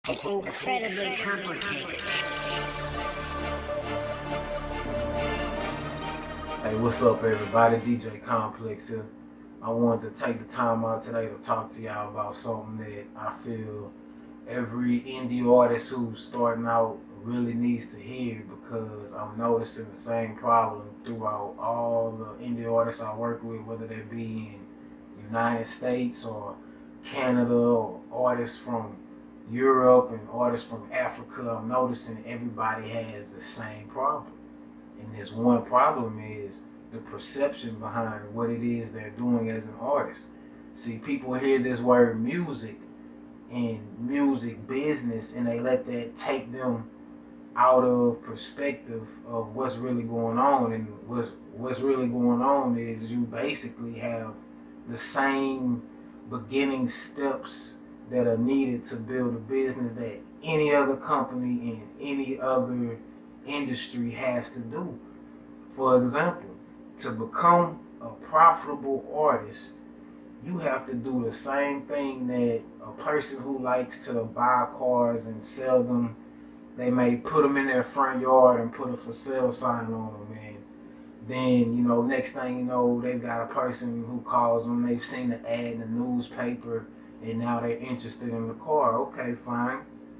It's incredibly complicated. Hey, what's up, everybody? DJ Komplex here. I wanted to take the time out today to talk to y'all about something that I feel every indie artist who's starting out really needs to hear, because I'm noticing the same problem throughout all the indie artists I work with, whether they be in the United States or Canada, or artists from Europe and artists from Africa. I'm noticing everybody has the same problem. And this one problem is the perception behind what it is they're doing as an artist. See, people hear this word music and music business, and they let that take them out of perspective of what's really going on. And what's really going on is you basically have the same beginning steps that are needed to build a business that any other company in any other industry has to do. For example, to become a profitable artist, you have to do the same thing that a person who likes to buy cars and sell them. They may put them in their front yard and put a for sale sign on them, and then, next thing you know, they've got a person who calls them. They've seen the ad in the newspaper, and now they're interested in the car. Okay, fine.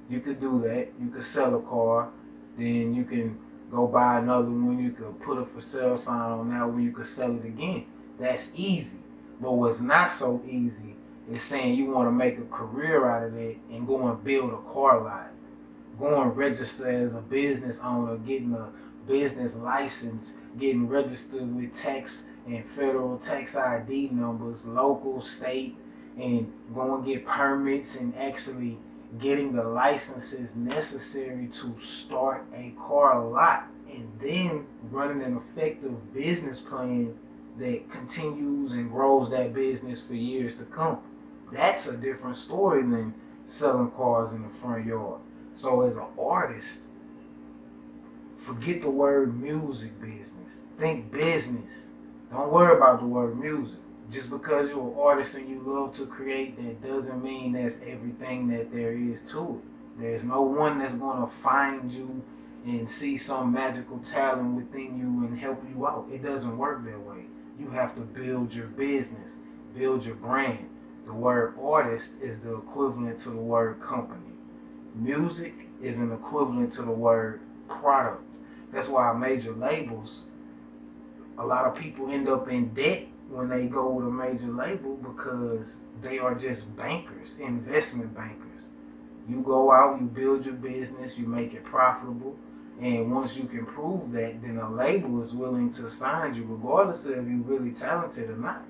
You could do that. You could sell a car. Then you can go buy another one. You could put a for sale sign on that one. You could sell it again. That's easy. But what's not so easy is saying you want to make a career out of it and go and build a car lot. Go and register as a business owner, getting a business license, getting registered with tax and federal tax ID numbers, local, state, and go and get permits and actually getting the licenses necessary to start a car lot, and then running an effective business plan that continues and grows that business for years to come. That's a different story than selling cars in the front yard. So as an artist, forget the word music business. Think business. Don't worry about the word music. Just because you're an artist and you love to create, that doesn't mean that's everything that there is to it. There's no one that's going to find you and see some magical talent within you and help you out. It doesn't work that way. You have to build your business, build your brand. The word artist is the equivalent to the word company. Music is an equivalent to the word product. That's why major labels, a lot of people end up in debt when they go with a major label, because they are just bankers, investment bankers. You go out, you build your business, you make it profitable, and once you can prove that, then a label is willing to sign you regardless of if you're really talented or not.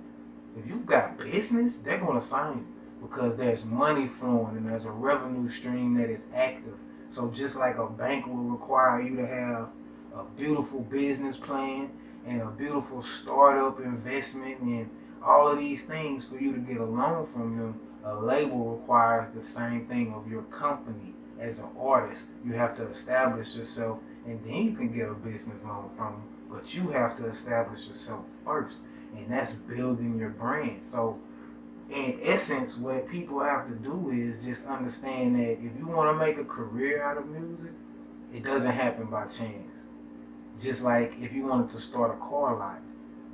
If you've got business, they're going to sign you because there's money flowing and there's a revenue stream that is active. So just like a bank will require you to have a beautiful business plan and a beautiful startup investment and all of these things for you to get a loan from them, a label requires the same thing of your company. As an artist, you have to establish yourself, and then you can get a business loan from them, but you have to establish yourself first, and that's building your brand. So in essence, what people have to do is just understand that if you want to make a career out of music, it doesn't happen by chance. Just like if you wanted to start a car lot,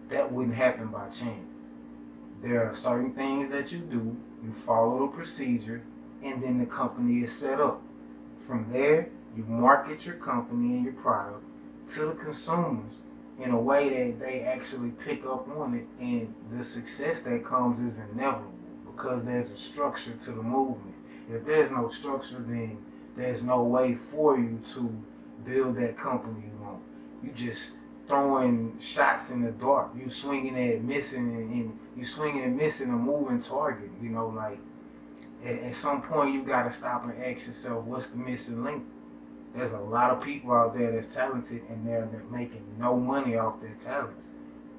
that wouldn't happen by chance. There are certain things that you do, you follow the procedure, and then the company is set up. From there, you market your company and your product to the consumers in a way that they actually pick up on it, and the success that comes is inevitable because there's a structure to the movement. If there's no structure, then there's no way for you to build that company you want. You just throwing shots in the dark. You swinging at missing, and you swinging and missing a moving target. Like at some point you got to stop and ask yourself, what's the missing link? There's a lot of people out there that's talented and they're making no money off their talents.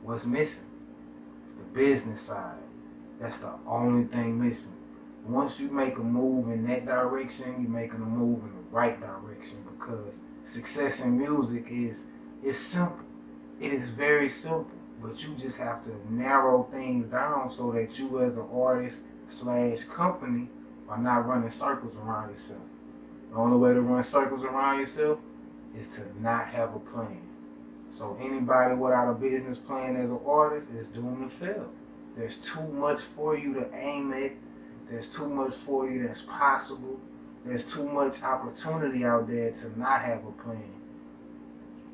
What's missing? The business side. That's the only thing missing. Once you make a move in that direction, you're making a move in the right direction, because success in music is simple. It is very simple, but you just have to narrow things down so that you as an artist slash company are not running circles around yourself. The only way to run circles around yourself is to not have a plan. So anybody without a business plan as an artist is doomed to fail. There's too much for you to aim at. There's too much for you that's possible. There's too much opportunity out there to not have a plan.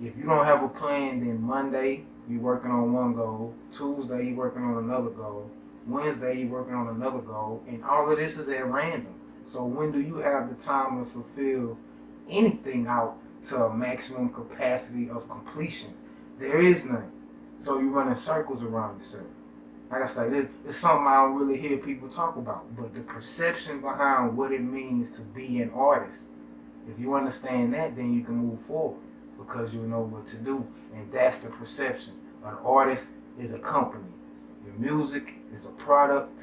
If you don't have a plan, then Monday you're working on one goal, Tuesday you're working on another goal, Wednesday you're working on another goal, and all of this is at random. So when do you have the time to fulfill anything out to a maximum capacity of completion? There is none. So you're running circles around yourself. Like I say, this is something I don't really hear people talk about, but the perception behind what it means to be an artist, if you understand that, then you can move forward because you'll know what to do, and that's the perception. An artist is a company. Your music is a product,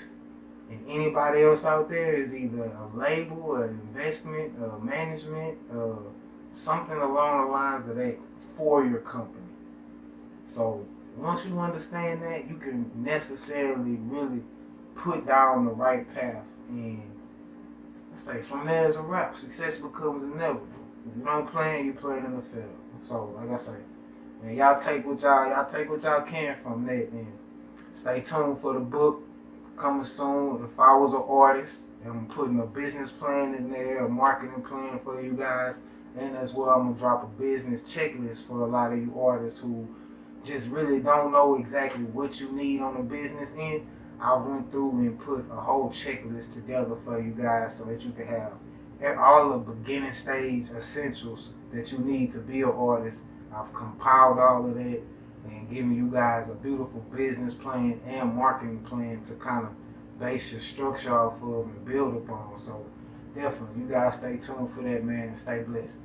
and anybody else out there is either a label, an investment, a management, something along the lines of that for your company. So once you understand that, you can necessarily really put down the right path, and let's say from there is a wrap. Success becomes inevitable. If you don't plan, you plan in the field. So like I say, man, y'all take what y'all can from that, and stay tuned for the book coming soon. If I was an artist, I'm putting a business plan in there, a marketing plan for you guys, and as well I'm gonna drop a business checklist for a lot of you artists who just really don't know exactly what you need on the business end. I went through and put a whole checklist together for you guys so that you can have all the beginning stage essentials that you need to be an artist. I've compiled all of that and given you guys a beautiful business plan and marketing plan to kind of base your structure off of and build upon. So definitely, you guys stay tuned for that, man, and stay blessed.